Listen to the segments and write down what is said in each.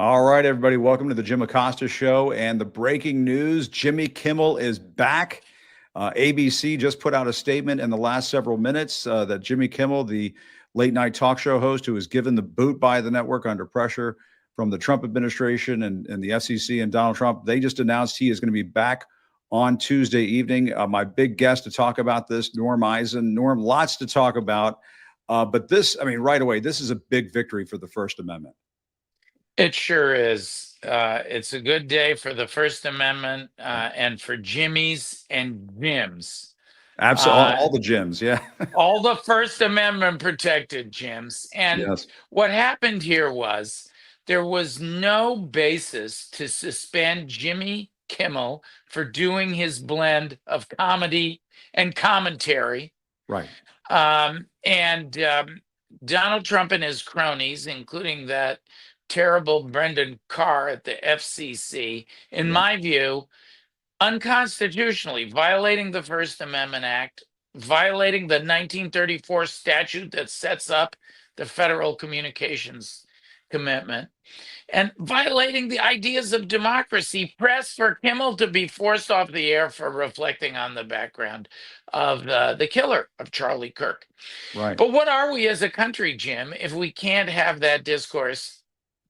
All right, everybody, welcome to the Jim Acosta Show. And the breaking news, Jimmy Kimmel is back. ABC just put out a statement in the last several minutes that Jimmy Kimmel, the late night talk show host who was given the boot by the network under pressure from the Trump administration and the FCC and Donald Trump, they just announced he is going to be back on Tuesday evening. My big guest to talk about this, Norm Eisen. Norm, lots to talk about. But this, I mean, right away, this is a big victory for the First Amendment. It sure is. It's a good day for the First Amendment and for Jimmy's and Jim's. Absolutely, all the gyms, yeah. All the First Amendment protected gyms. And Yes. what happened here was there was no basis to suspend Jimmy Kimmel for doing his blend of comedy and commentary. Right. Donald Trump and his cronies, including that terrible Brendan Carr at the FCC, in my view, unconstitutionally violating the First Amendment Act, violating the 1934 statute that sets up the Federal Communications Commitment, and violating the ideas of democracy. Press for Kimmel to be forced off the air for reflecting on the background of the killer of Charlie Kirk. Right. But what are we as a country, Jim, if we can't have that discourse?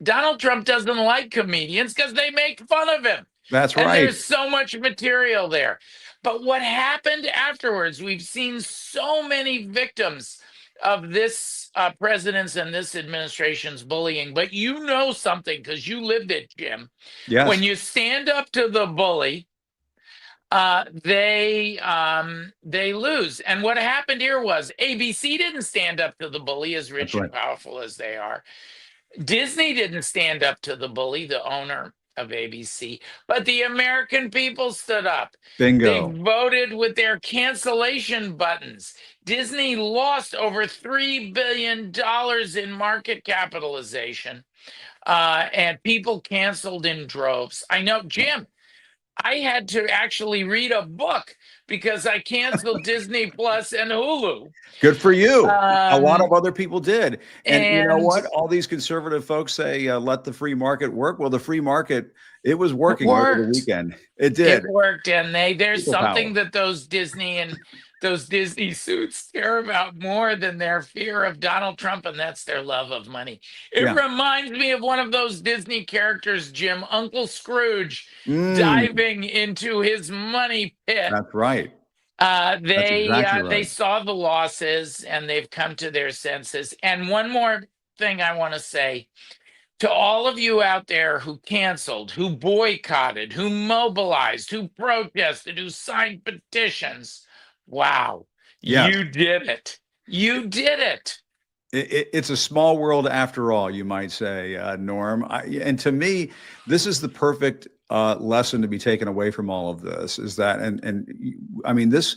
Donald Trump doesn't like comedians because they make fun of him. That's and right. There's so much material there. But what happened afterwards, we've seen so many victims of this president's and this administration's bullying. But you know something because you lived it, Jim. Yes. When you stand up to the bully, they lose. And what happened here was ABC didn't stand up to the bully, as rich and powerful as they are. Disney didn't stand up to the bully, the owner of ABC, but the American people stood up. Bingo. They voted with their cancellation buttons. Disney lost over $3 billion in market capitalization, and people canceled in droves. I know, Jim, I had to actually read a book because I canceled Disney Plus and Hulu. Good for you. A lot of other people did. And you know what? All these conservative folks say, let the free market work. Well, the free market, it was working over the weekend. It did. It worked. And there's something that those Disney suits care about more than their fear of Donald Trump, and that's their love of money. It reminds me of one of those Disney characters, Jim, Uncle Scrooge, diving into his money pit. That's right. They saw the losses and they've come to their senses. And one more thing I want to say to all of you out there who canceled, who boycotted, who mobilized, who protested, who signed petitions. Wow. Yeah. You did it. You did it. It's a small world after all, you might say, Norm. And to me, this is the perfect lesson to be taken away from all of this is that, and I mean, this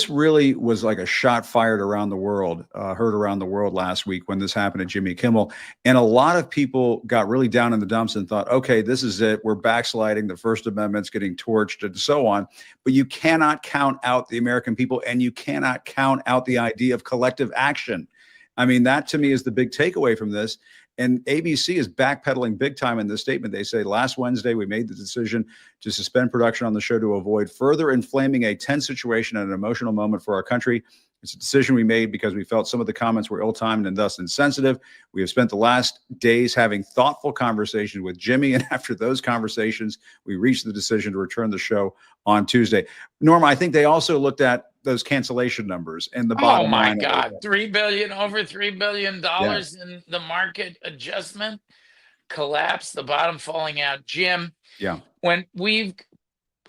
really was like a shot fired around the world, heard around the world last week when this happened to Jimmy Kimmel. And a lot of people got really down in the dumps and thought, okay, this is it. We're backsliding. The First Amendment's getting torched and so on. But you cannot count out the American people, and you cannot count out the idea of collective action. I mean, that to me is the big takeaway from this. And ABC is backpedaling big time in this statement. They say last Wednesday, we made the decision to suspend production on the show to avoid further inflaming a tense situation at an emotional moment for our country. It's a decision we made because we felt some of the comments were ill-timed and thus insensitive. We have spent the last days having thoughtful conversations with Jimmy. And after those conversations, we reached the decision to return the show on Tuesday. Norm, I think they also looked at those cancellation numbers and the bottom line. Oh my God, over $3 billion in the market adjustment collapse, the bottom falling out. Jim, when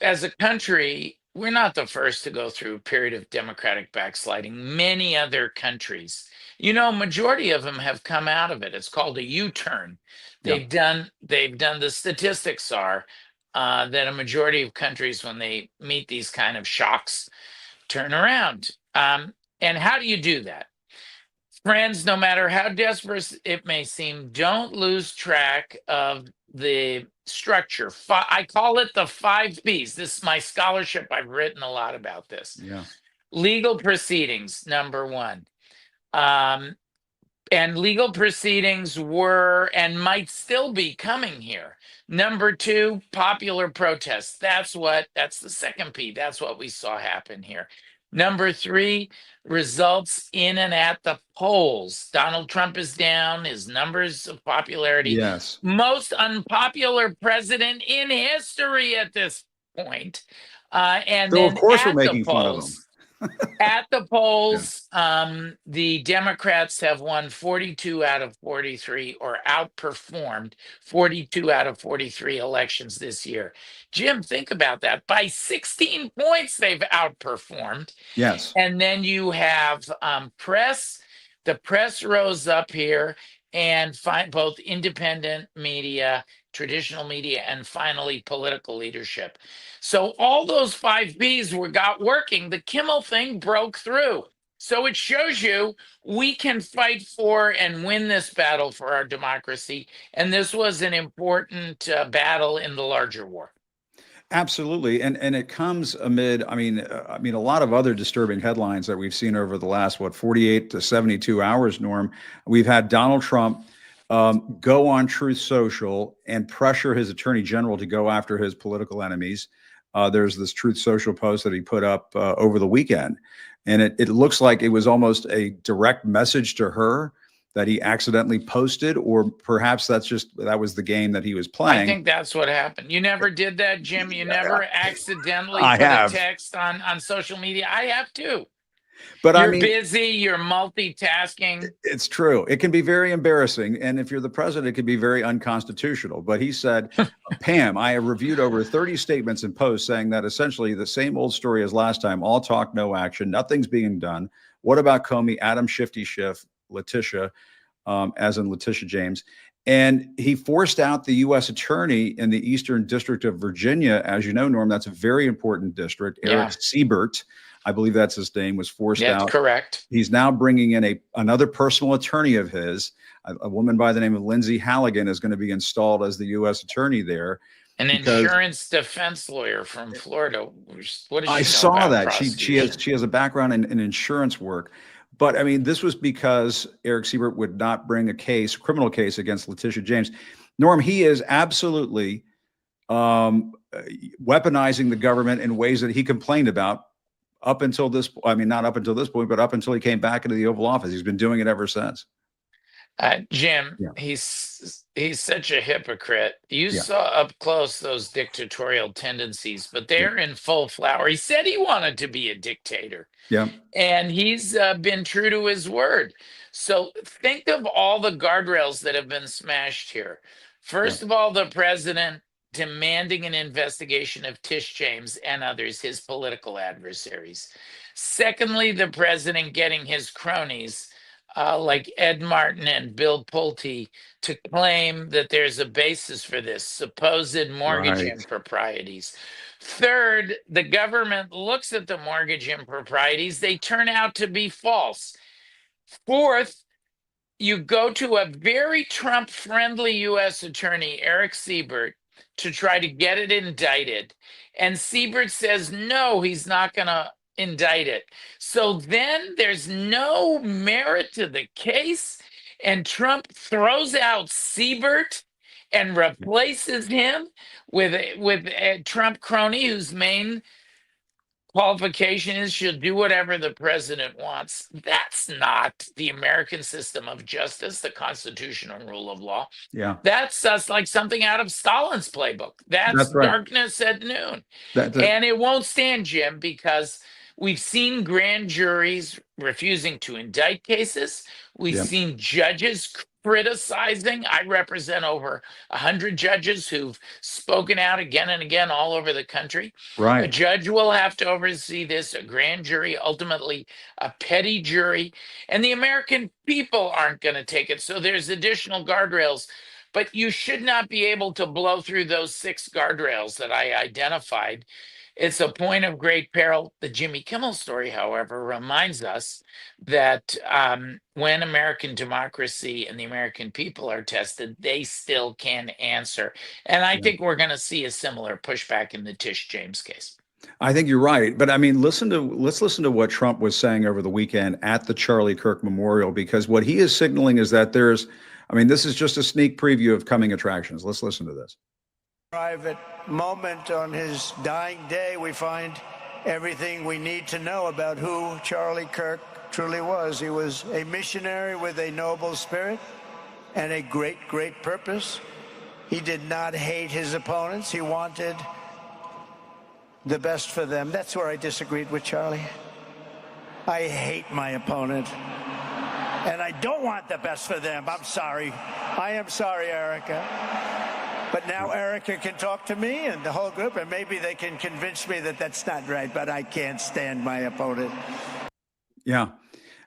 as a country, we're not the first to go through a period of democratic backsliding. Many other countries, majority of them have come out of it. It's called a U-turn. They've done, the statistics are that a majority of countries, when they meet these kind of shocks, turn around. And how do you do that? Friends, no matter how desperate it may seem, don't lose track of the structure. I call it the 5 Ps. This is my scholarship. I've written a lot about this. Yeah. Legal proceedings, number 1. And legal proceedings were and might still be coming here. Number two, popular protests. That's the second P. That's what we saw happen here. Number three, results in and at the polls. Donald Trump is down, his numbers of popularity. Yes. Most unpopular president in history at this point. And so then of course at we're the making fun of them. polls, at the polls, the Democrats have won 42 out of 43, or outperformed 42 out of 43 elections this year. Jim, think about that. By 16 points, they've outperformed. Yes. And then you have press. The press rose up here and find both independent media, traditional media, and finally political leadership. So all those 5 Ps got working. The Kimmel thing broke through. So it shows you we can fight for and win this battle for our democracy. And this was an important battle in the larger war. Absolutely, and it comes amid, I mean, a lot of other disturbing headlines that we've seen over the last 48 to 72 hours. Norm, we've had Donald Trump go on Truth Social and pressure his attorney general to go after his political enemies. There's this Truth Social post that he put up over the weekend, and it looks like it was almost a direct message to her that he accidentally posted, or perhaps that was the game that he was playing. I think that's what happened. You never did that, Jim. You never accidentally put a text on social media. I have too. But you're busy, you're multitasking. It's true. It can be very embarrassing. And if you're the president, it can be very unconstitutional. But he said, Pam, I have reviewed over 30 statements and posts saying that essentially the same old story as last time, all talk, no action, nothing's being done. What about Comey, Adam Shifty Schiff, Letitia, as in Letitia James? And he forced out the U.S. attorney in the Eastern District of Virginia. As you know, Norm, that's a very important district. Eric Siebert, I believe that's his name, was forced out. That's correct. He's now bringing in another personal attorney of his, a woman by the name of Lindsay Halligan, is going to be installed as the U.S. attorney there. An insurance defense lawyer from Florida. What does she know? I saw about that she has a background in insurance work. But I mean, this was because Eric Siebert would not bring a criminal case against Letitia James. Norm, he is absolutely weaponizing the government in ways that he complained about up until this. I mean, not up until this point, but up until he came back into the Oval Office. He's been doing it ever since. Jim, he's such a hypocrite. You saw up close those dictatorial tendencies, but they're in full flower. He said he wanted to be a dictator. Yeah. And he's been true to his word. So think of all the guardrails that have been smashed here. First of all, the president demanding an investigation of Tish James and others, his political adversaries. Secondly, the president getting his cronies like Ed Martin and Bill Pulte to claim that there's a basis for this supposed mortgage improprieties. Third, the government looks at the mortgage improprieties. They turn out to be false. Fourth, you go to a very Trump-friendly U.S. attorney, Eric Siebert, to try to get it indicted. And Siebert says, no, he's not going to indict it. So then there's no merit to the case, and Trump throws out Siebert and replaces him with a Trump crony whose main qualification is she'll do whatever the president wants. That's not the American system of justice, the constitutional rule of law. Yeah. That's like something out of Stalin's playbook. That's darkness at noon. And it won't stand, Jim, because we've seen grand juries refusing to indict cases. We've seen judges criticizing. I represent over 100 judges who've spoken out again and again all over the country. A judge will have to oversee this, a grand jury, ultimately a petty jury, and the American people aren't going to take it. So there's additional guardrails, but you should not be able to blow through those 6 guardrails that I identified. It's a point of great peril. The Jimmy Kimmel story, however, reminds us that when American democracy and the American people are tested, they still can answer. And I think we're going to see a similar pushback in the Tish James case. I think you're right. But I mean, let's listen to what Trump was saying over the weekend at the Charlie Kirk Memorial, because what he is signaling is that I mean, this is just a sneak preview of coming attractions. Let's listen to this. Private moment on his dying day, we find everything we need to know about who Charlie Kirk truly was. He was a missionary with a noble spirit and a great, great purpose. He did not hate his opponents. He wanted the best for them. That's where I disagreed with Charlie. I hate my opponent, and I don't want the best for them. I'm sorry. I am sorry, Erica. But now Erica can talk to me and the whole group, and maybe they can convince me that that's not right, but I can't stand my opponent. Yeah.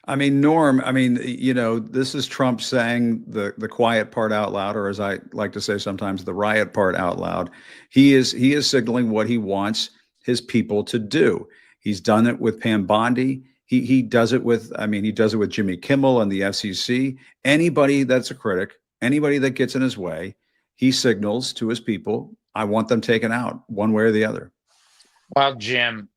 I mean, Norm, I mean, this is Trump saying the quiet part out loud, or as I like to say sometimes, the riot part out loud. He is signaling what he wants his people to do. He's done it with Pam Bondi. He does it with, he does it with Jimmy Kimmel and the FCC. Anybody that's a critic, anybody that gets in his way, he signals to his people, I want them taken out one way or the other. Well, Jim,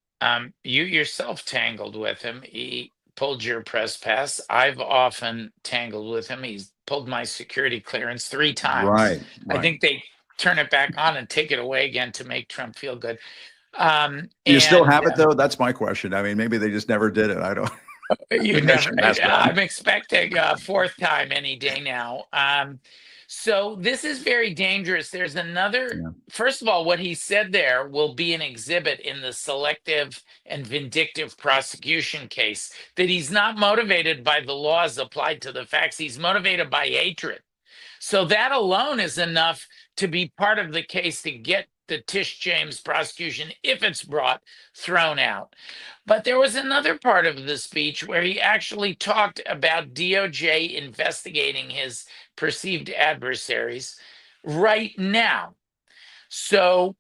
you yourself tangled with him. He pulled your press pass. I've often tangled with him. He's pulled my security clearance 3 times. Right. I think they turn it back on and take it away again to make Trump feel good. You still have it though? That's my question. I mean, maybe they just never did it. I don't. You never. I'm expecting a 4th time any day now. So this is very dangerous. There's another, first of all, what he said there will be an exhibit in the selective and vindictive prosecution case, that he's not motivated by the laws applied to the facts. He's motivated by hatred. So that alone is enough to be part of the case to get the Tish James prosecution, if it's brought, thrown out. But there was another part of the speech where he actually talked about DOJ investigating his perceived adversaries right now. So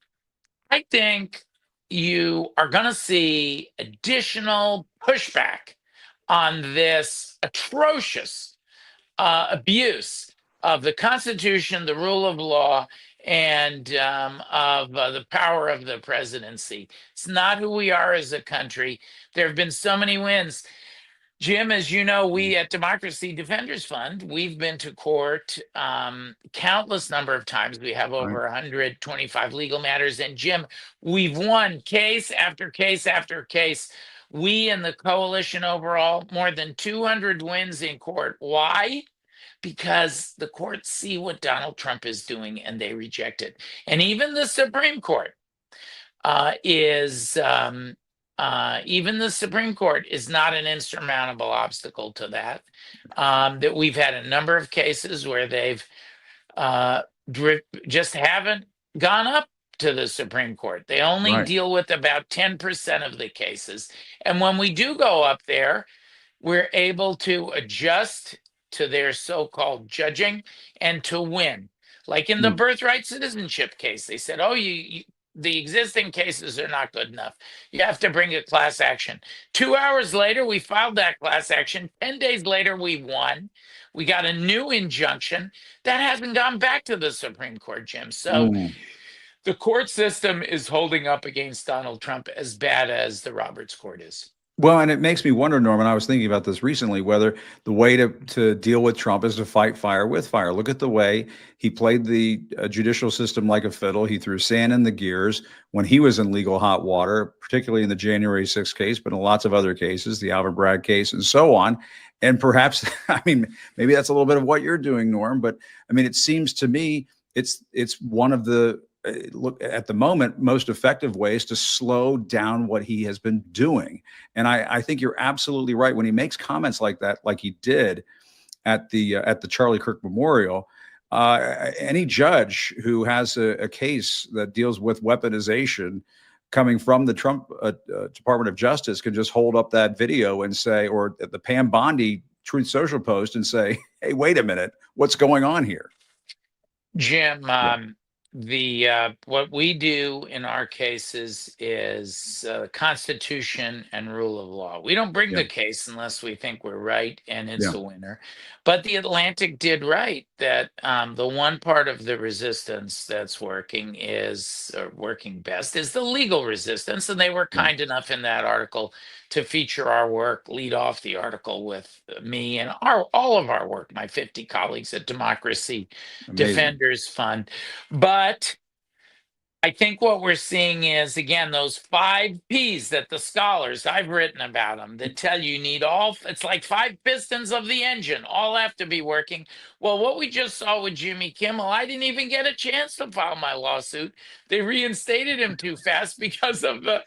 I think you are going to see additional pushback on this atrocious abuse of the Constitution, the rule of law, and of the power of the presidency. It's not who we are as a country. There have been so many wins. Jim, as you know, we at Democracy Defenders Fund, we've been to court countless number of times. We have over 125 legal matters. And Jim, we've won case after case after case. We and the coalition overall, more than 200 wins in court. Why? Because the courts see what Donald Trump is doing and they reject it. And even the Supreme Court is not an insurmountable obstacle to that. That we've had a number of cases where they've just haven't gone up to the Supreme Court. They only deal with about 10% of the cases. And when we do go up there, we're able to adjust to their so-called judging and to win. Like in the birthright citizenship case, they said, oh, the existing cases are not good enough. You have to bring a class action. 2 hours later, we filed that class action. 10 days later, we won. We got a new injunction that hasn't gone back to the Supreme Court, Jim. So the court system is holding up against Donald Trump as bad as the Roberts Court is. Well, and it makes me wonder, Norman, I was thinking about this recently, whether the way to deal with Trump is to fight fire with fire. Look at the way he played the judicial system like a fiddle. He threw sand in the gears when he was in legal hot water, particularly in the January 6th case, but in lots of other cases, the Alvin Bragg case and so on. And perhaps, maybe that's a little bit of what you're doing, Norm, but it seems to me it's one of the look at the moment most effective ways to slow down what he has been doing. And I think you're absolutely right when he makes comments like that, like he did at the Charlie Kirk Memorial. Any judge who has a case that deals with weaponization coming from the Trump Department of Justice can just hold up that video and say, or the Pam Bondi Truth Social post and say, hey, wait a minute, what's going on here? Jim, what we do in our cases is Constitution and rule of law. We don't bring the case unless we think we're right and it's a winner. But the Atlantic did write that the one part of the resistance that's working best is the legal resistance, and they were kind enough in that article to feature our work, lead off the article with me and all of our work, my 50 colleagues at Democracy Defenders Fund. But I think what we're seeing is, again, those 5 Ps that the scholars, I've written about them, that tell you need it's like 5 pistons of the engine, all have to be working. Well, what we just saw with Jimmy Kimmel, I didn't even get a chance to file my lawsuit. They reinstated him too fast because of the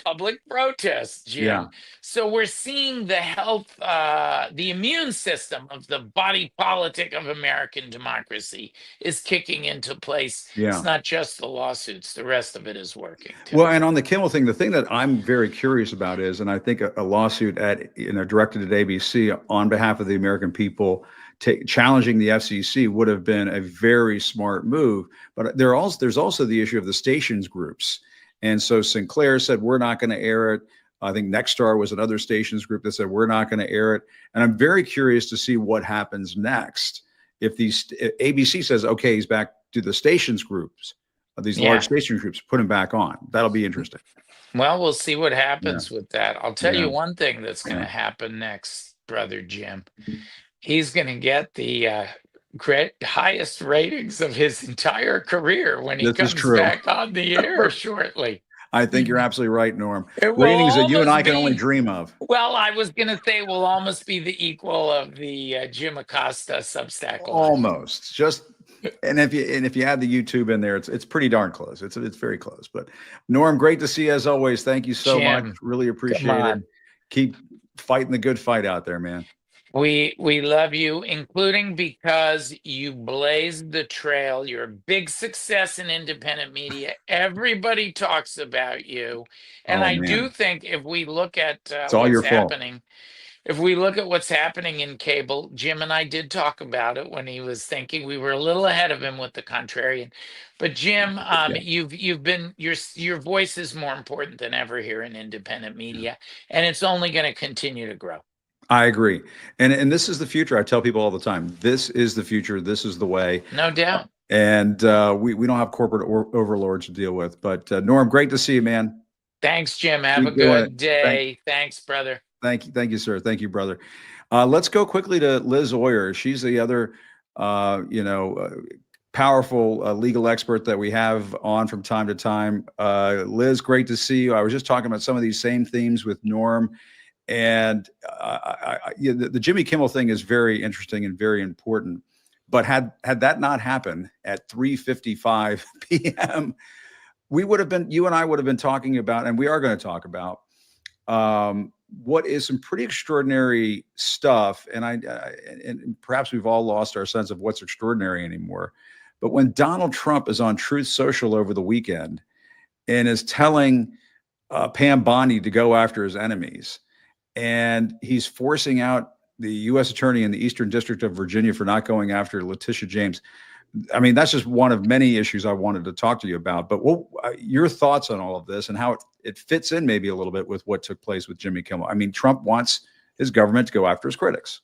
public protests, Jim. Yeah. So we're seeing the health, the immune system of the body politic of American democracy is kicking into place. Yeah. It's not just the lawsuits, the rest of it is working too. Well, and on the Kimmel thing, the thing that I'm very curious about is, and I think a lawsuit directed at ABC on behalf of the American people challenging the FCC would have been a very smart move. But there's also the issue of the stations groups. And so Sinclair said, we're not going to air it. I think Nexstar was another stations group that said, we're not going to air it. And I'm very curious to see what happens next. If ABC says, okay, he's back to the stations groups, these large station groups, put him back on. That'll be interesting. Well, we'll see what happens with that. I'll tell you one thing that's going to happen next, brother Jim. He's going to get the highest ratings of his entire career when he comes back on the air shortly. I think you're absolutely right, Norm. Ratings that you and I can only dream of. Well, I was going to say will almost be the equal of the Jim Acosta Substack. Almost. And if you add the YouTube in there, it's pretty darn close. It's very close. But Norm, great to see you as always. Thank you so much. Really appreciate it. Keep fighting the good fight out there, man. We love you, including because you blazed the trail. You're a big success in independent media. Everybody talks about you. And I do think if we look at what's happening, if we look at what's happening in cable, Jim and I did talk about it when he was thinking we were a little ahead of him with the contrarian. But Jim, you've been your voice is more important than ever here in independent media, and it's only going to continue to grow. I agree. And this is the future. I tell people all the time, this is the future. This is the way. No doubt. And we don't have corporate overlords to deal with. But Norm, great to see you, man. Thanks, Jim. Have a good day. Thanks, brother. Thank you, sir. Thank you, brother. Let's go quickly to Liz Oyer. She's the other, powerful legal expert that we have on from time to time. Liz, great to see you. I was just talking about some of these same themes with Norm. And the Jimmy Kimmel thing is very interesting and very important. But had that not happened at 3:55 p.m., you and I would have been talking about, and we are going to talk about, what is some pretty extraordinary stuff. And and perhaps we've all lost our sense of what's extraordinary anymore. But when Donald Trump is on Truth Social over the weekend and is telling Pam Bondi to go after his enemies, and he's forcing out the U.S. attorney in the Eastern District of Virginia for not going after Letitia James. I mean, that's just one of many issues I wanted to talk to you about. But your thoughts on all of this and how it fits in maybe a little bit with what took place with Jimmy Kimmel? I mean, Trump wants his government to go after his critics.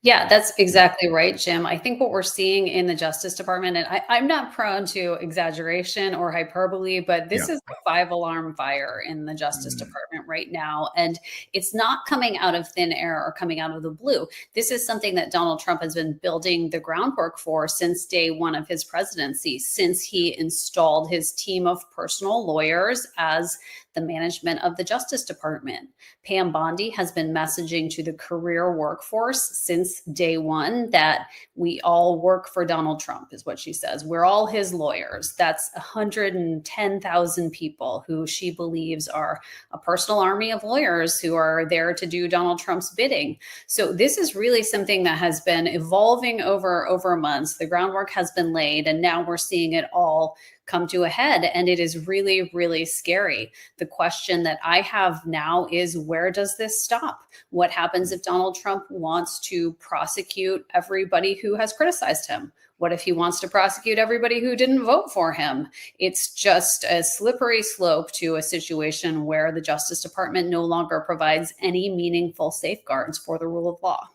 Yeah, that's exactly right, Jim. I think what we're seeing in the Justice Department, and I'm not prone to exaggeration or hyperbole, but this is a 5-alarm fire in the Justice Department right now. And it's not coming out of thin air or coming out of the blue. This is something that Donald Trump has been building the groundwork for since day one of his presidency, since he installed his team of personal lawyers as the management of the Justice Department. Pam Bondi has been messaging to the career workforce since day one that we all work for Donald Trump, is what she says. We're all his lawyers. That's 110,000 people who she believes are a personal army of lawyers who are there to do Donald Trump's bidding. So this is really something that has been evolving over months. The groundwork has been laid, and now we're seeing it all come to a head. And it is really, really scary. The question that I have now is, where does this stop? What happens if Donald Trump wants to prosecute everybody who has criticized him? What if he wants to prosecute everybody who didn't vote for him? It's just a slippery slope to a situation where the Justice Department no longer provides any meaningful safeguards for the rule of law.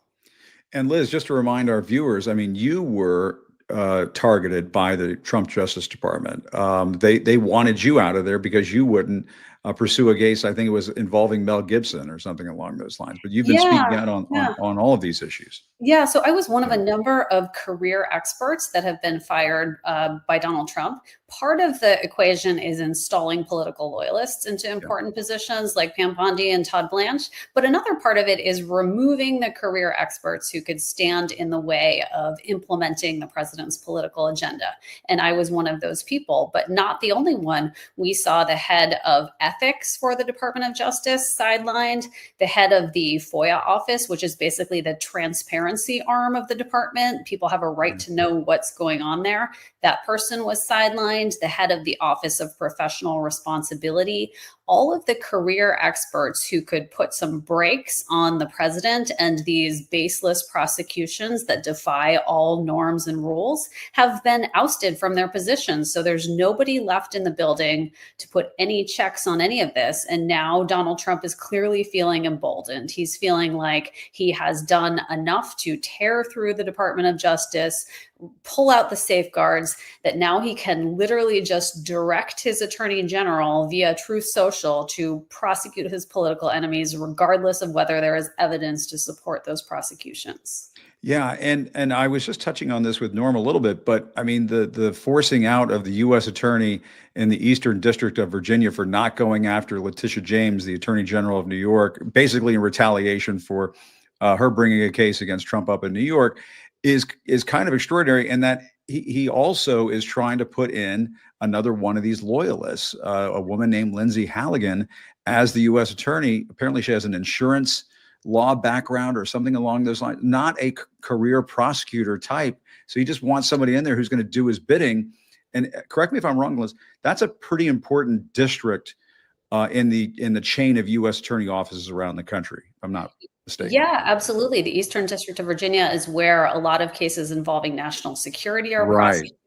And Liz, just to remind our viewers, I mean, you were targeted by the Trump Justice Department. They wanted you out of there because you wouldn't pursue a case. I think it was involving Mel Gibson or something along those lines. But you've been speaking out on all of these issues. Yeah, so I was one of a number of career experts that have been fired by Donald Trump. Part of the equation is installing political loyalists into important positions like Pam Bondi and Todd Blanche. But another part of it is removing the career experts who could stand in the way of implementing the president's political agenda. And I was one of those people, but not the only one. We saw the head of ethics for the Department of Justice sidelined, the head of the FOIA office, which is basically the transparency arm of the department. People have a right to know what's going on there. That person was sidelined. The head of the Office of Professional Responsibility, all of the career experts who could put some brakes on the president and these baseless prosecutions that defy all norms and rules have been ousted from their positions. So there's nobody left in the building to put any checks on any of this. And now Donald Trump is clearly feeling emboldened. He's feeling like he has done enough to tear through the Department of Justice, pull out the safeguards, that now he can literally just direct his attorney general via Truth Social to prosecute his political enemies, regardless of whether there is evidence to support those prosecutions. Yeah, and I was just touching on this with Norm a little bit, but I mean the forcing out of the U.S. attorney in the Eastern District of Virginia for not going after Letitia James, the Attorney General of New York, basically in retaliation for her bringing a case against Trump up in New York, is kind of extraordinary. And that he also is trying to put in another one of these loyalists, a woman named Lindsay Halligan, as the U.S. attorney. Apparently, she has an insurance law background or something along those lines, not a career prosecutor type. So he just wants somebody in there who's going to do his bidding. And correct me if I'm wrong, Liz, that's a pretty important district in the chain of U.S. attorney offices around the country, if I'm not mistaken. Yeah, absolutely. The Eastern District of Virginia is where a lot of cases involving national security are prosecuted.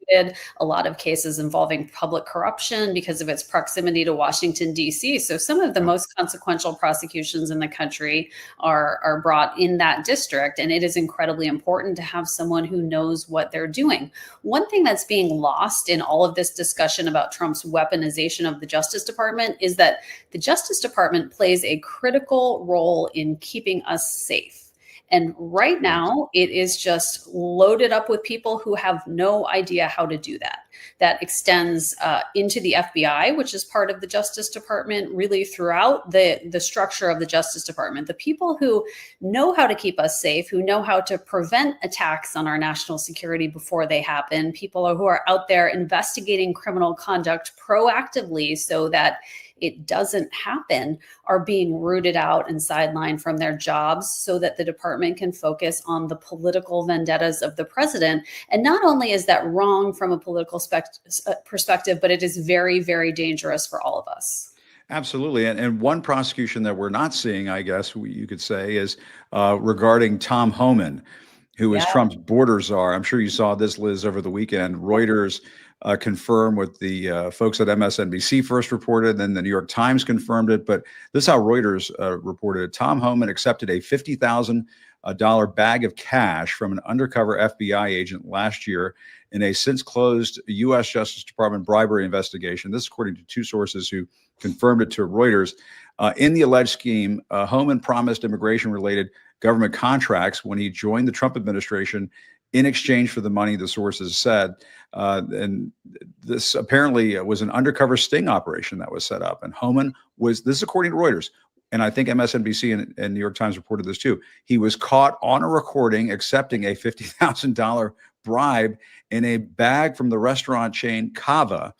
A lot of cases involving public corruption because of its proximity to Washington, D.C. So some of the most consequential prosecutions in the country are brought in that district. And it is incredibly important to have someone who knows what they're doing. One thing that's being lost in all of this discussion about Trump's weaponization of the Justice Department is that the Justice Department plays a critical role in keeping us safe. And right now, it is just loaded up with people who have no idea how to do that. That extends into the FBI, which is part of the Justice Department, really throughout the structure of the Justice Department. The people who know how to keep us safe, who know how to prevent attacks on our national security before they happen, people who are out there investigating criminal conduct proactively so that it doesn't happen, are being rooted out and sidelined from their jobs so that the department can focus on the political vendettas of the president. And not only is that wrong from a political perspective, but it is very, very dangerous for all of us. Absolutely. And one prosecution that we're not seeing, I guess you could say, is regarding Tom Homan, who is Trump's border czar. I'm sure you saw this, Liz, over the weekend. Reuters confirmed what the folks at MSNBC first reported, then the New York Times confirmed it. But this is how Reuters reported it. Tom Homan accepted a $50,000 bag of cash from an undercover FBI agent last year in a since closed U.S. Justice Department bribery investigation. This, according to two sources who confirmed it to Reuters. In the alleged scheme, Homan promised immigration-related government contracts when he joined the Trump administration in exchange for the money, the sources said. And this apparently was an undercover sting operation that was set up. And Homan was, this is according to Reuters, and I think MSNBC and New York Times reported this too. He was caught on a recording accepting a $50,000 bribe in a bag from the restaurant chain Cava,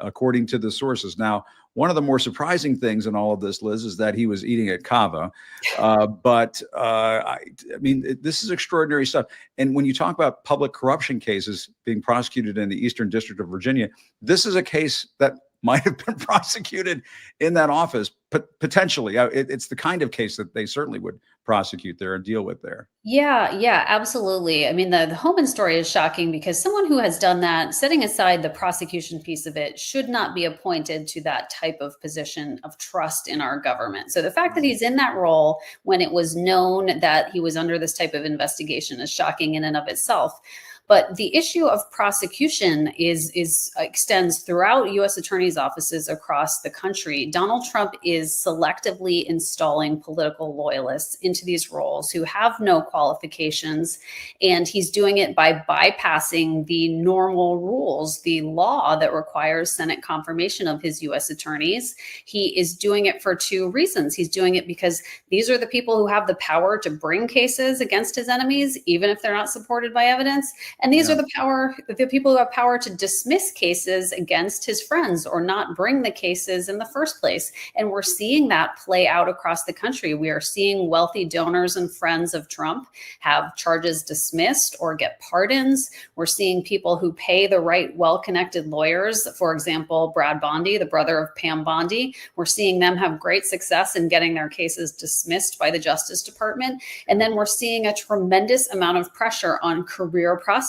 according to the sources. Now, One of the more surprising things in all of this, Liz, is that he was eating at Cava. I mean, this is extraordinary stuff. And when you talk about public corruption cases being prosecuted in the Eastern District of Virginia, this is a case that might have been prosecuted in that office, potentially. It's the kind of case that they certainly would prosecute there and deal with there. Yeah, absolutely. I mean, the Homan story is shocking because someone who has done that, setting aside the prosecution piece of it, should not be appointed to that type of position of trust in our government. So the fact that he's in that role when it was known that he was under this type of investigation is shocking in and of itself. But the issue of prosecution extends throughout U.S. attorneys' offices across the country. Donald Trump is selectively installing political loyalists into these roles who have no qualifications, and he's doing it by bypassing the normal rules, the law that requires Senate confirmation of his U.S. attorneys. He is doing it for two reasons. He's doing it because these are the people who have the power to bring cases against his enemies, even if they're not supported by evidence. And these are the people who have power to dismiss cases against his friends or not bring the cases in the first place. And we're seeing that play out across the country. We are seeing wealthy donors and friends of Trump have charges dismissed or get pardons. We're seeing people who pay the right, well-connected lawyers. For example, Brad Bondi, the brother of Pam Bondi. We're seeing them have great success in getting their cases dismissed by the Justice Department. And then we're seeing a tremendous amount of pressure on career prosecutors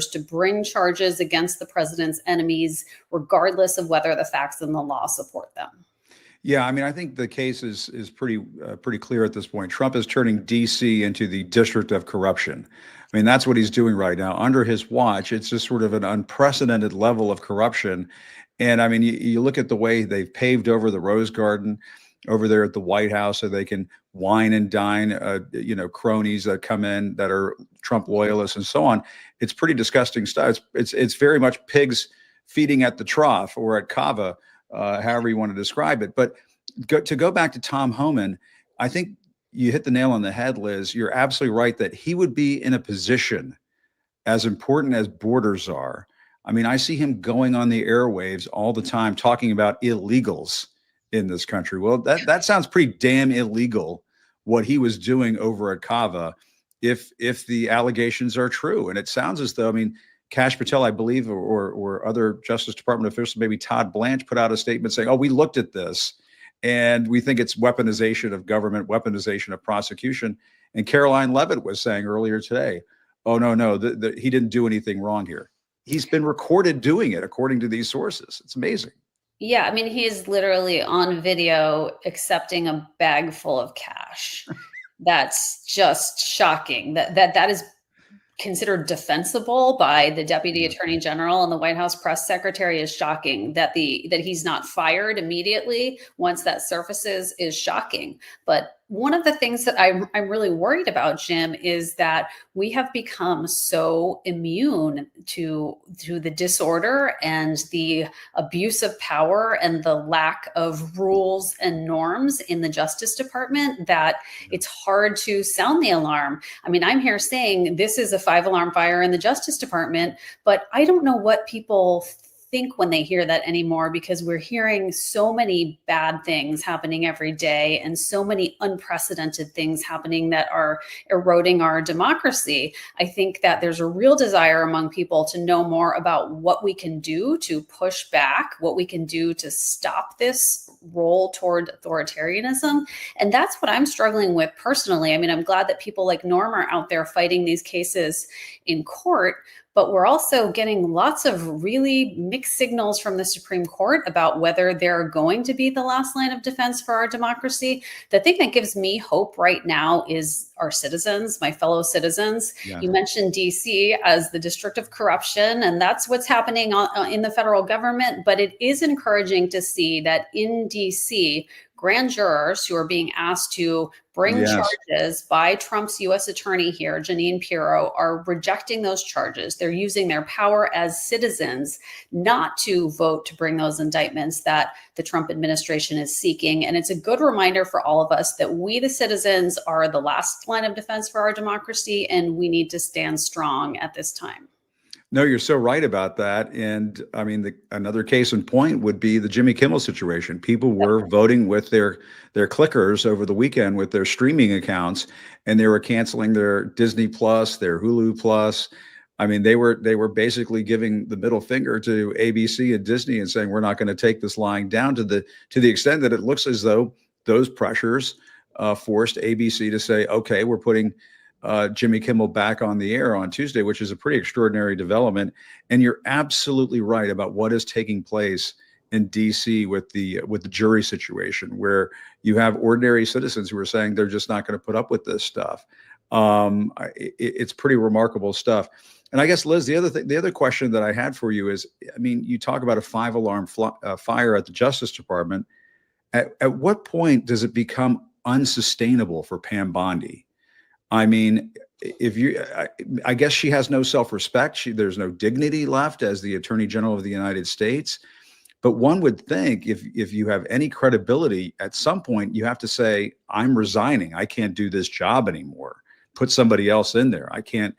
to bring charges against the president's enemies, regardless of whether the facts and the law support them. Yeah, I mean, I think the case is pretty clear at this point. Trump is turning D.C. into the district of corruption. I mean, that's what he's doing right now. Under his watch, it's just sort of an unprecedented level of corruption. And I mean, you look at the way they've paved over the Rose Garden over there at the White House so they can wine and dine, cronies that come in that are Trump loyalists and so on. It's pretty disgusting stuff. It's very much pigs feeding at the trough or at Cava, however you want to describe it. But to go back to Tom Homan, I think you hit the nail on the head, Liz. You're absolutely right that he would be in a position as important as borders are. I mean, I see him going on the airwaves all the time talking about illegals in this country. Well, that sounds pretty damn illegal what he was doing over at Cava if the allegations are true. And it sounds as though, I mean, Kash Patel, I believe, or other Justice Department officials, maybe Todd Blanche, put out a statement saying, oh, we looked at this and we think it's weaponization of government, weaponization of prosecution. And Caroline Leavitt was saying earlier today, oh, no, he didn't do anything wrong here. He's been recorded doing it, according to these sources. It's amazing. Yeah, I mean, he is literally on video accepting a bag full of cash. That's just shocking. That is considered defensible by the Deputy Attorney General, and the White House press secretary is shocking. That he's not fired immediately once that surfaces is shocking. But one of the things that I'm really worried about, Jim, is that we have become so immune to the disorder and the abuse of power and the lack of rules and norms in the Justice Department that it's hard to sound the alarm. I mean, I'm here saying this is a 5-alarm fire in the Justice Department, but I don't know what people think when they hear that anymore, because we're hearing so many bad things happening every day and so many unprecedented things happening that are eroding our democracy. I think that there's a real desire among people to know more about what we can do to push back, what we can do to stop this roll toward authoritarianism. And that's what I'm struggling with personally. I mean, I'm glad that people like Norm are out there fighting these cases in court, but we're also getting lots of really mixed signals from the Supreme Court about whether they're going to be the last line of defense for our democracy. The thing that gives me hope right now is our citizens, my fellow citizens. Yeah. You mentioned DC as the district of corruption, and that's what's happening in the federal government. But it is encouraging to see that in DC, grand jurors who are being asked to bring charges by Trump's U.S. attorney here, Jeanine Pirro, are rejecting those charges. They're using their power as citizens not to vote to bring those indictments that the Trump administration is seeking. And it's a good reminder for all of us that we, the citizens, are the last line of defense for our democracy, and we need to stand strong at this time. No, you're so right about that. And I mean, another case in point would be the Jimmy Kimmel situation. People were voting with their clickers over the weekend with their streaming accounts, and they were canceling their Disney Plus, their Hulu Plus. I mean, they were basically giving the middle finger to ABC and Disney and saying we're not going to take this lying down, to the extent that it looks as though those pressures forced ABC to say, okay, we're putting Jimmy Kimmel back on the air on Tuesday, which is a pretty extraordinary development. And you're absolutely right about what is taking place in DC with the jury situation, where you have ordinary citizens who are saying they're just not going to put up with this stuff. It's pretty remarkable stuff. And I guess, Liz, the other question that I had for you is, I mean, you talk about a 5-alarm fire at the Justice Department. At what point does it become unsustainable for Pam Bondi? I mean, I guess she has no self-respect. There's no dignity left as the Attorney General of the United States. But one would think if you have any credibility, at some point you have to say, I'm resigning. I can't do this job anymore. Put somebody else in there. I can't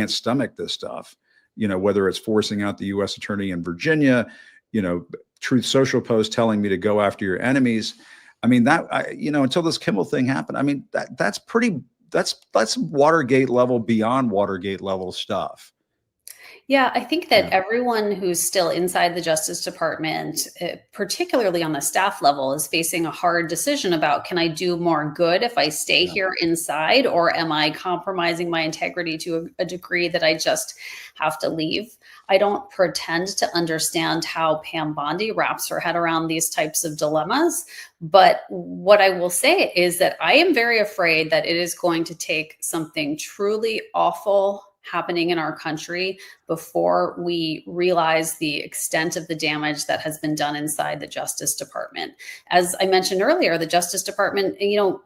stomach this stuff. You know, whether it's forcing out the U.S. Attorney in Virginia, you know, Truth Social post telling me to go after your enemies. I mean, until this Kimmel thing happened, I mean, that's Watergate level, beyond Watergate level stuff. Yeah, I think that everyone who's still inside the Justice Department, particularly on the staff level, is facing a hard decision about, can I do more good if I stay here inside, or am I compromising my integrity to a degree that I just have to leave? I don't pretend to understand how Pam Bondi wraps her head around these types of dilemmas. But what I will say is that I am very afraid that it is going to take something truly awful happening in our country before we realize the extent of the damage that has been done inside the Justice Department. As I mentioned earlier, the Justice Department,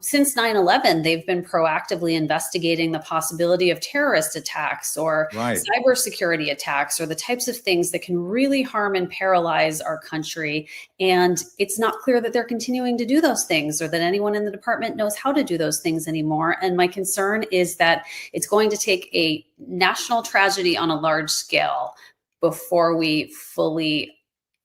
since 9/11, they've been proactively investigating the possibility of terrorist attacks or cybersecurity attacks, or the types of things that can really harm and paralyze our country. And it's not clear that they're continuing to do those things, or that anyone in the department knows how to do those things anymore. And my concern is that it's going to take a national tragedy on a large scale before we fully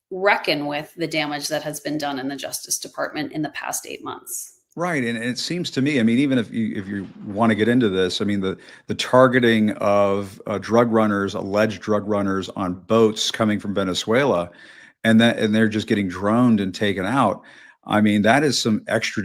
reckon with the damage that has been done in the Justice Department in the past 8 months. Right. And it seems to me, I mean, even if you want to get into this, I mean, the targeting of alleged drug runners on boats coming from Venezuela, and they're just getting droned and taken out. I mean, that is some extra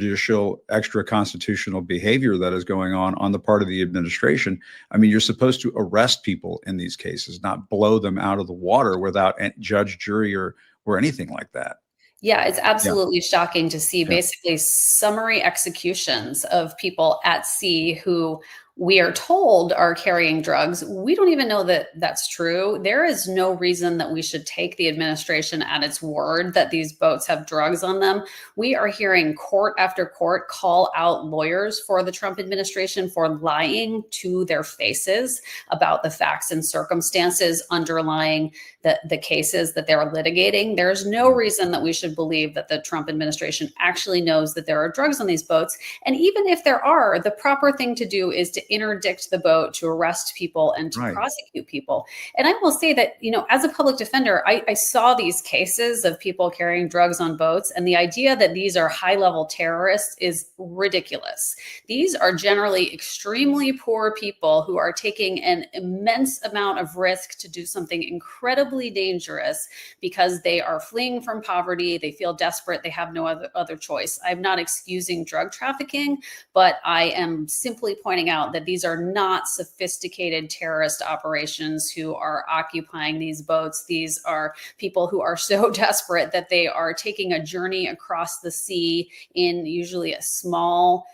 constitutional behavior that is going on the part of the administration. I mean, you're supposed to arrest people in these cases, not blow them out of the water without judge, jury, or anything like that. Yeah, it's absolutely shocking to see basically summary executions of people at sea who we are told are carrying drugs. We don't even know that that's true. There is no reason that we should take the administration at its word that these boats have drugs on them. We are hearing court after court call out lawyers for the Trump administration for lying to their faces about the facts and circumstances underlying the cases that they're litigating. There's no reason that we should believe that the Trump administration actually knows that there are drugs on these boats. And even if there are, the proper thing to do is to interdict the boat, to arrest people, and to prosecute people. And I will say that, as a public defender, I saw these cases of people carrying drugs on boats, and the idea that these are high-level terrorists is ridiculous. These are generally extremely poor people who are taking an immense amount of risk to do something incredibly dangerous because they are fleeing from poverty, they feel desperate, they have no other choice. I'm not excusing drug trafficking, but I am simply pointing out that these are not sophisticated terrorist operations who are occupying these boats. These are people who are so desperate that they are taking a journey across the sea in usually a small,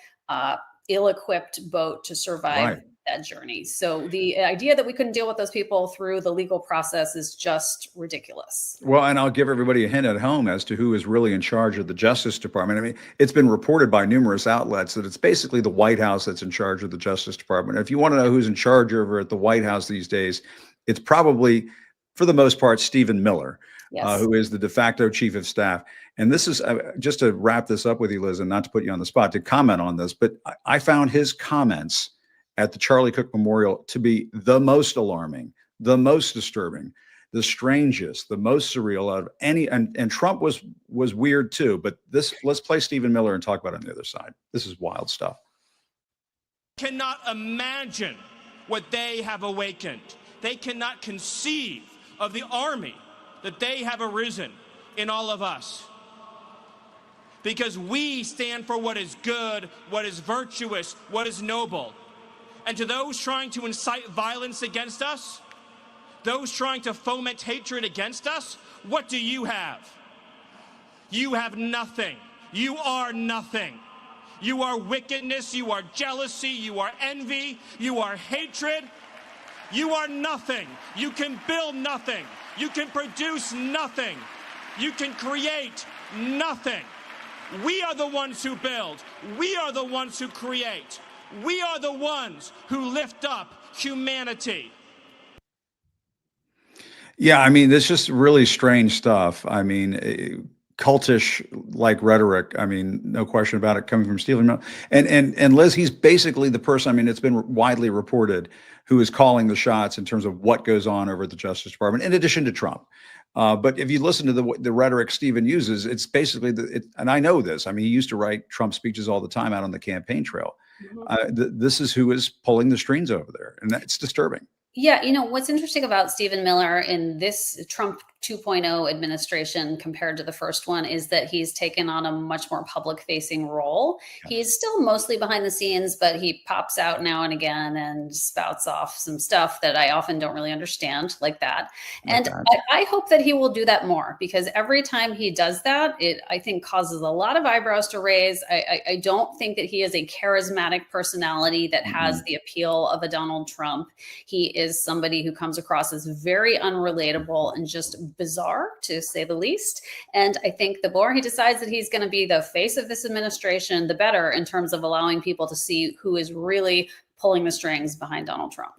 ill-equipped boat to survive that journey. So the idea that we couldn't deal with those people through the legal process is just ridiculous. Well, and I'll give everybody a hint at home as to who is really in charge of the Justice Department. I mean, it's been reported by numerous outlets that it's basically the White House that's in charge of the Justice Department. If you want to know who's in charge over at the White House these days, it's probably, for the most part, Stephen Miller, who is the de facto chief of staff. And this is, just to wrap this up with you, Liz, and not to put you on the spot to comment on this, but I found his comments at the Charlie Cook Memorial to be the most alarming, the most disturbing, the strangest, the most surreal out of any. And Trump was weird too. But let's play Stephen Miller and talk about it on the other side. This is wild stuff. Cannot imagine what they have awakened. They cannot conceive of the army that they have arisen in all of us. Because we stand for what is good, what is virtuous, what is noble. And to those trying to incite violence against us, those trying to foment hatred against us, what do you have? You have nothing. You are nothing. You are wickedness, you are jealousy, you are envy, you are hatred. You are nothing. You can build nothing. You can produce nothing. You can create nothing. We are the ones who build. We are the ones who create. We are the ones who lift up humanity. Yeah, I mean, this just really strange stuff. I mean, cultish like rhetoric. I mean, no question about it, coming from Stephen Miller. And Liz, he's basically the person, I mean, it's been widely reported, who is calling the shots in terms of what goes on over at the Justice Department, in addition to Trump. But if you listen to the rhetoric Stephen uses, it's basically, and I know this, I mean, he used to write Trump speeches all the time out on the campaign trail. This is who is pulling the strings over there, and that's disturbing. Yeah, what's interesting about Stephen Miller in this Trump 2.0 administration compared to the first one is that he's taken on a much more public-facing role. Yes. He's still mostly behind the scenes, but he pops out now and again and spouts off some stuff that I often don't really understand, like that. And I hope that he will do that more, because every time he does that, it, I think, causes a lot of eyebrows to raise. I don't think that he is a charismatic personality that has the appeal of a Donald Trump. He is somebody who comes across as very unrelatable and just bizarre, to say the least. And I think the more he decides that he's going to be the face of this administration, the better, in terms of allowing people to see who is really pulling the strings behind Donald Trump.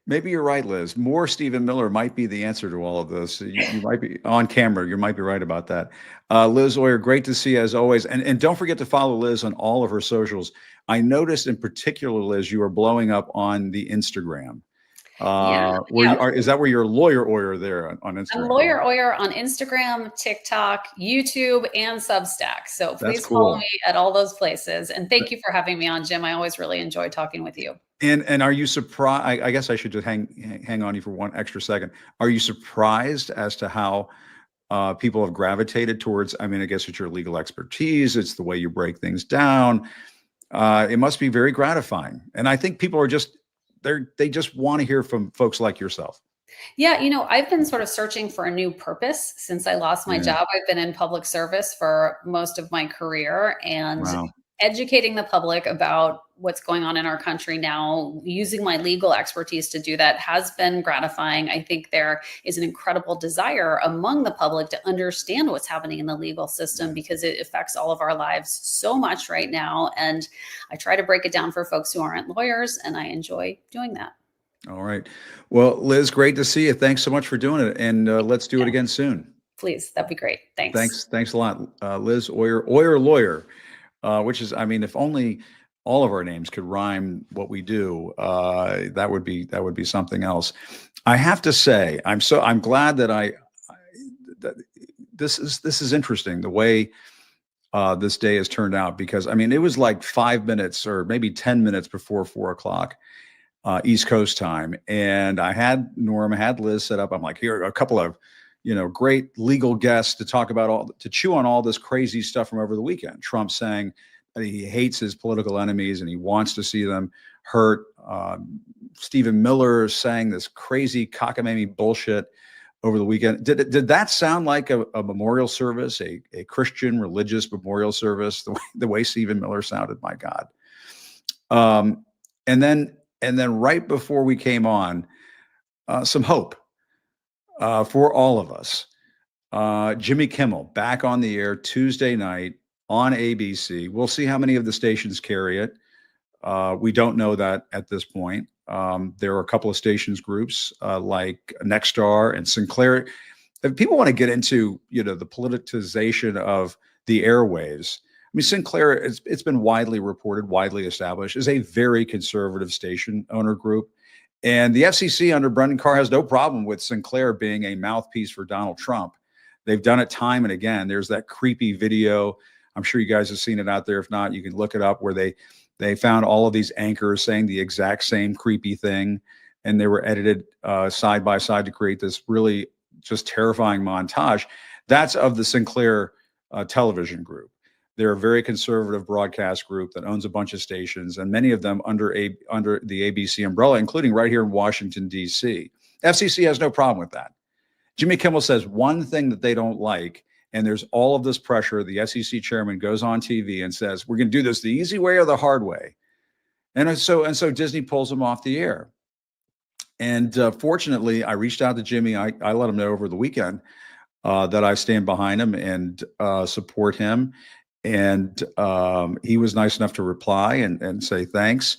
Maybe you're right, Liz. More Stephen Miller might be the answer to all of this. You might be on camera. You might be right about that. Liz Oyer, great to see you as always. And don't forget to follow Liz on all of her socials. I noticed in particular, Liz, you are blowing up on the Instagram. Is that where you're Lawyer Oyer there on Instagram? I'm Lawyer Oyer on Instagram, TikTok, YouTube, and Substack. So please follow me at all those places. And thank you for having me on, Jim. I always really enjoy talking with you. And are you surprised? I guess I should just hang on you for one extra second. Are you surprised as to how people have gravitated towards? I mean, I guess it's your legal expertise. It's the way you break things down. It must be very gratifying. And I think people are they just want to hear from folks like yourself. Yeah, I've been sort of searching for a new purpose since I lost my job. I've been in public service for most of my career, and educating the public about what's going on in our country now, using my legal expertise to do that, has been gratifying. I think there is an incredible desire among the public to understand what's happening in the legal system, because it affects all of our lives so much right now. And I try to break it down for folks who aren't lawyers, and I enjoy doing that. All right. Well, Liz, great to see you. Thanks so much for doing it. And let's do it again soon. Please. That'd be great. Thanks. Thanks a lot. Liz Oyer, Oyer Lawyer. Which is, I mean, if only all of our names could rhyme what we do, that would be something else. I have to say, I'm glad that that this is interesting, the way this day has turned out, because I mean, it was like 5 minutes or maybe 10 minutes before 4 o'clock East Coast time, and I had Liz set up. I'm like, here are a couple of great legal guests to talk about to chew on all this crazy stuff from over the weekend. Trump saying that he hates his political enemies and he wants to see them hurt. Stephen Miller saying this crazy cockamamie bullshit over the weekend. Did that sound like a memorial service, a Christian religious memorial service, the way Stephen Miller sounded? My God. And then right before we came on, some hope. For all of us. Jimmy Kimmel back on the air Tuesday night on ABC. We'll see how many of the stations carry it. We don't know that at this point. There are a couple of stations groups like Nexstar and Sinclair. If people want to get into the politicization of the airwaves, I mean, Sinclair, it's been widely reported, widely established, is a very conservative station owner group. And the FCC under Brendan Carr has no problem with Sinclair being a mouthpiece for Donald Trump. They've done it time and again. There's that creepy video. I'm sure you guys have seen it out there. If not, you can look it up, where they found all of these anchors saying the exact same creepy thing, and they were edited side by side to create this really just terrifying montage. That's of the Sinclair television group. They're a very conservative broadcast group that owns a bunch of stations, and many of them under the ABC umbrella, including right here in Washington, D.C. FCC has no problem with that. Jimmy Kimmel says one thing that they don't like, and there's all of this pressure. The SEC chairman goes on TV and says, we're going to do this the easy way or the hard way. And so Disney pulls him off the air. And fortunately, I reached out to Jimmy. I let him know over the weekend that I stand behind him and support him. And he was nice enough to reply and say thanks.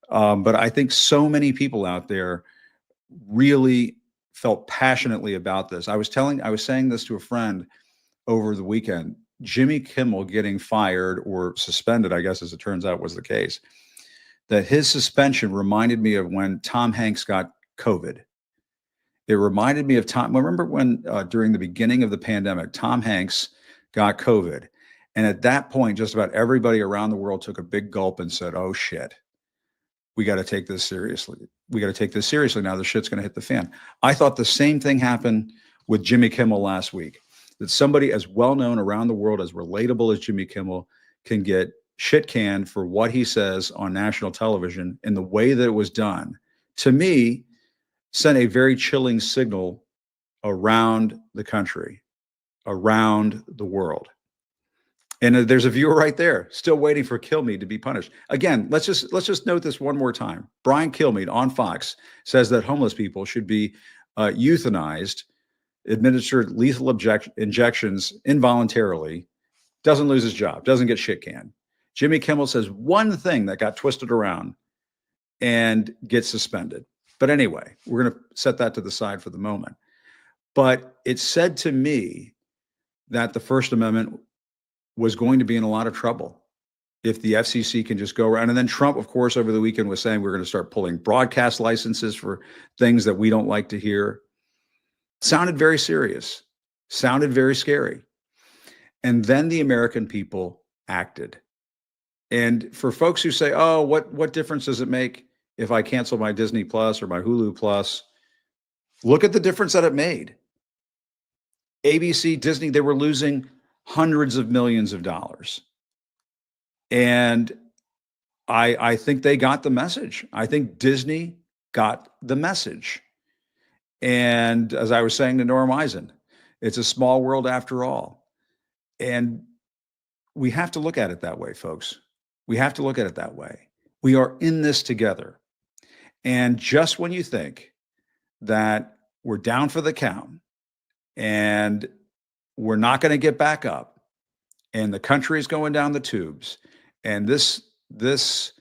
But I think so many people out there really felt passionately about this. I was saying this to a friend over the weekend. Jimmy Kimmel getting fired or suspended, I guess, as it turns out, was the case. That his suspension reminded me of when Tom Hanks got COVID. It reminded me of remember when during the beginning of the pandemic, Tom Hanks got COVID. And at that point, just about everybody around the world took a big gulp and said, oh, shit, we got to take this seriously. We got to take this seriously. Now the shit's going to hit the fan. I thought the same thing happened with Jimmy Kimmel last week, that somebody as well-known around the world, as relatable as Jimmy Kimmel, can get shit canned for what he says on national television in the way that it was done. To me, sent a very chilling signal around the country, around the world. And there's a viewer right there still waiting for Kilmeade to be punished. Again, let's just note this one more time. Brian Kilmeade on Fox says that homeless people should be euthanized, administered lethal injections involuntarily, doesn't lose his job, doesn't get shit canned. Jimmy Kimmel says one thing that got twisted around and gets suspended. But anyway, we're going to set that to the side for the moment. But it said to me that the First Amendment was going to be in a lot of trouble if the FCC can just go around. And then Trump, of course, over the weekend was saying we're going to start pulling broadcast licenses for things that we don't like to hear. Sounded very serious, sounded very scary. And then the American people acted. And for folks who say, oh, what difference does it make if I cancel my Disney Plus or my Hulu Plus? Look at the difference that it made. ABC, Disney, they were losing hundreds of millions of dollars. And I think they got the message. I think Disney got the message. And as I was saying to Norm Eisen, it's a small world after all. And we have to look at it that way, folks. We have to look at it that way. We are in this together. And just when you think that we're down for the count and we're not going to get back up, and the country is going down the tubes, and this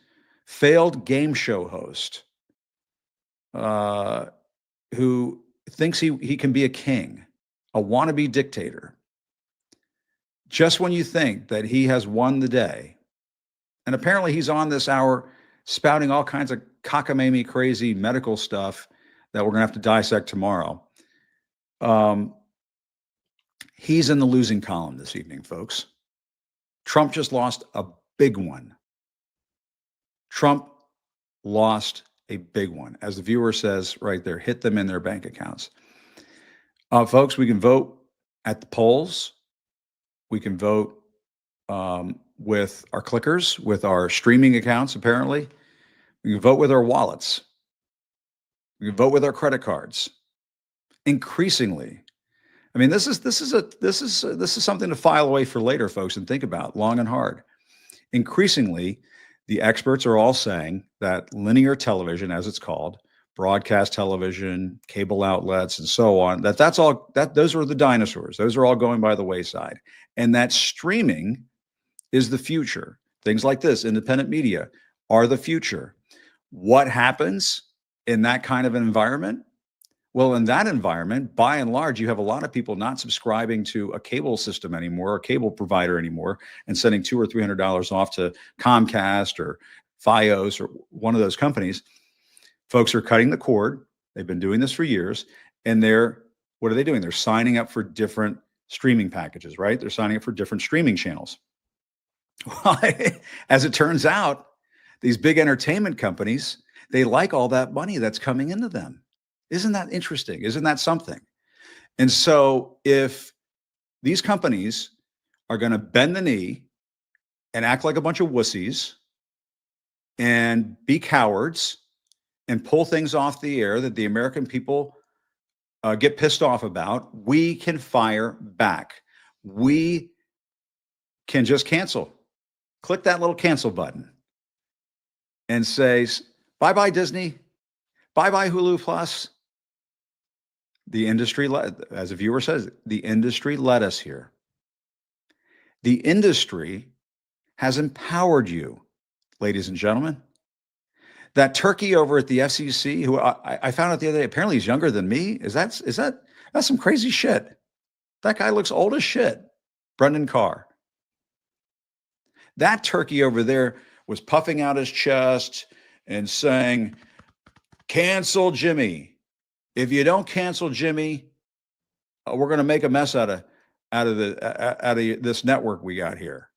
failed game show host who thinks he can be a king, a wannabe dictator, just when you think that he has won the day, and apparently he's on this hour spouting all kinds of cockamamie crazy medical stuff that we're going to have to dissect tomorrow. He's in the losing column this evening, folks. Trump just lost a big one. Trump lost a big one. As the viewer says right there, hit them in their bank accounts. Folks, we can vote at the polls. We can vote with our clickers, with our streaming accounts, apparently. We can vote with our wallets. We can vote with our credit cards. Increasingly, I mean, this is something to file away for later, folks, and think about long and hard. Increasingly, the experts are all saying that linear television, as it's called, broadcast television, cable outlets, and so on, those are the dinosaurs. Those are all going by the wayside. And that streaming is the future. Things like this, independent media, are the future. What happens in that kind of an environment? Well, in that environment, by and large, you have a lot of people not subscribing to a cable system anymore, a cable provider anymore, and sending $200 or $300 off to Comcast or Fios or one of those companies. Folks are cutting the cord. They've been doing this for years. And what are they doing? They're signing up for different streaming packages, right? They're signing up for different streaming channels. Well, as it turns out, these big entertainment companies, they like all that money that's coming into them. Isn't that interesting? Isn't that something? And so if these companies are going to bend the knee and act like a bunch of wussies and be cowards and pull things off the air that the American people get pissed off about, we can fire back. We can just cancel. Click that little cancel button and say, bye-bye Disney, bye-bye Hulu Plus. The industry, as a viewer says, the industry led us here. The industry has empowered you, ladies and gentlemen. That turkey over at the FCC, who I found out the other day, apparently he's younger than me. That's some crazy shit. That guy looks old as shit. Brendan Carr. That turkey over there was puffing out his chest and saying, cancel Jimmy. If you don't cancel Jimmy, we're going to make a mess out of this network we got here.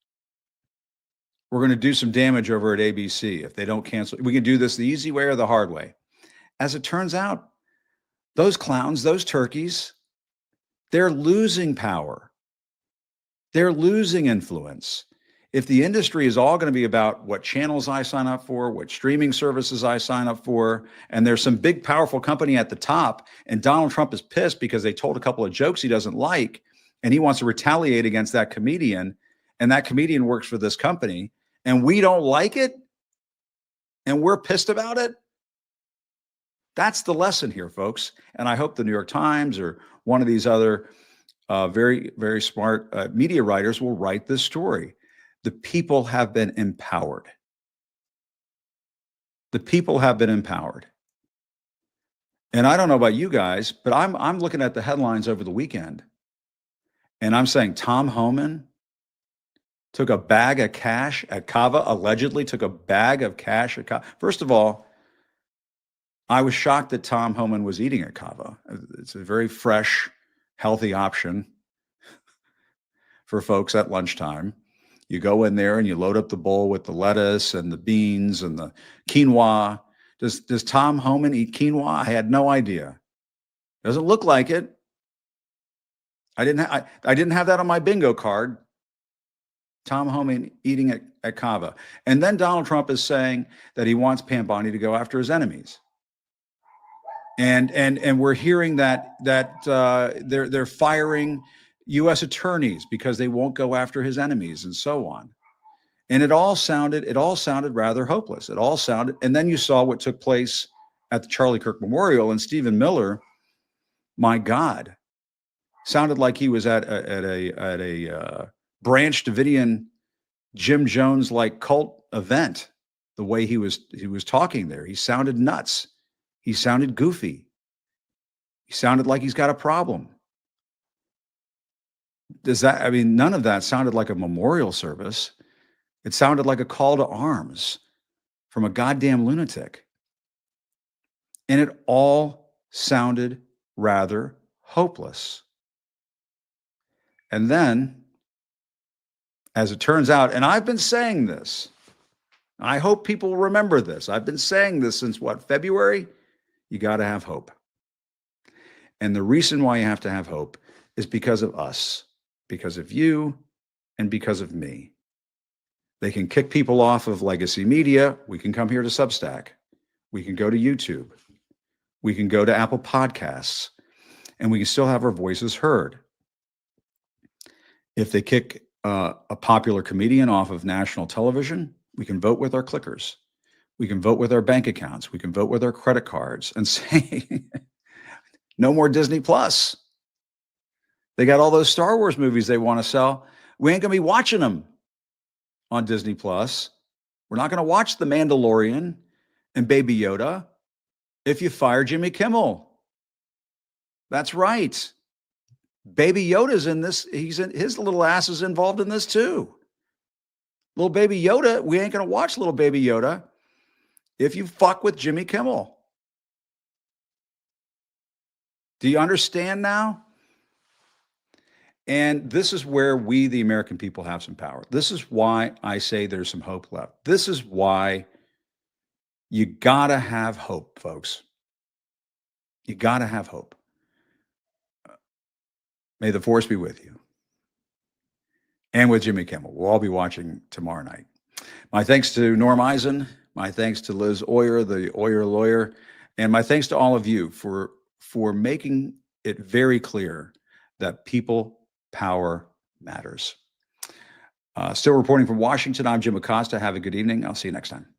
We're going to do some damage over at ABC if they don't cancel. We can do this the easy way or the hard way. As it turns out, those clowns, those turkeys, they're losing power. They're losing influence. If the industry is all going to be about what channels I sign up for, what streaming services I sign up for, and there's some big, powerful company at the top, and Donald Trump is pissed because they told a couple of jokes he doesn't like, and he wants to retaliate against that comedian, and that comedian works for this company, and we don't like it, and we're pissed about it. That's the lesson here, folks. And I hope the New York Times or one of these other very, very smart media writers will write this story. The people have been empowered. The people have been empowered. And I don't know about you guys, but I'm looking at the headlines over the weekend, and I'm saying Tom Homan took a bag of cash at Cava, allegedly took a bag of cash at Cava. First of all, I was shocked that Tom Homan was eating at Cava. It's a very fresh, healthy option for folks at lunchtime. You go in there and you load up the bowl with the lettuce and the beans and the quinoa. Does Tom Homan eat quinoa? I had no idea. Doesn't look like it. I didn't have that on my bingo card. Tom Homan eating at Cava. And then Donald Trump is saying that he wants Pam Bondi to go after his enemies. And we're hearing that they're firing U.S. attorneys because they won't go after his enemies and so on. And it all sounded rather hopeless. And then you saw what took place at the Charlie Kirk Memorial, and Stephen Miller, my God, sounded like he was at a Branch Davidian Jim Jones like cult event. The way he was talking there, he sounded nuts. He sounded goofy. He sounded like he's got a problem. None of that sounded like a memorial service. It sounded like a call to arms from a goddamn lunatic. And it all sounded rather hopeless. And then, as it turns out, and I've been saying this, I hope people remember this. I've been saying this since February? You got to have hope. And the reason why you have to have hope is because of us, because of you, and because of me. They can kick people off of legacy media. We can come here to Substack. We can go to YouTube. We can go to Apple Podcasts, and we can still have our voices heard. If they kick a popular comedian off of national television, we can vote with our clickers. We can vote with our bank accounts. We can vote with our credit cards and say, no more Disney Plus. They got all those Star Wars movies they want to sell. We ain't going to be watching them on Disney Plus. We're not going to watch The Mandalorian and Baby Yoda if you fire Jimmy Kimmel. That's right. Baby Yoda's in this. His little ass is involved in this too. Little Baby Yoda, we ain't going to watch Little Baby Yoda if you fuck with Jimmy Kimmel. Do you understand now? And this is where we, the American people, have some power. This is why I say there's some hope left. This is why you gotta have hope, folks. You gotta have hope. May the force be with you. And with Jimmy Kimmel. We'll all be watching tomorrow night. My thanks to Norm Eisen. My thanks to Liz Oyer, the Oyer lawyer. And my thanks to all of you for making it very clear that people power matters. Still reporting from Washington, I'm Jim Acosta. Have a good evening. I'll see you next time.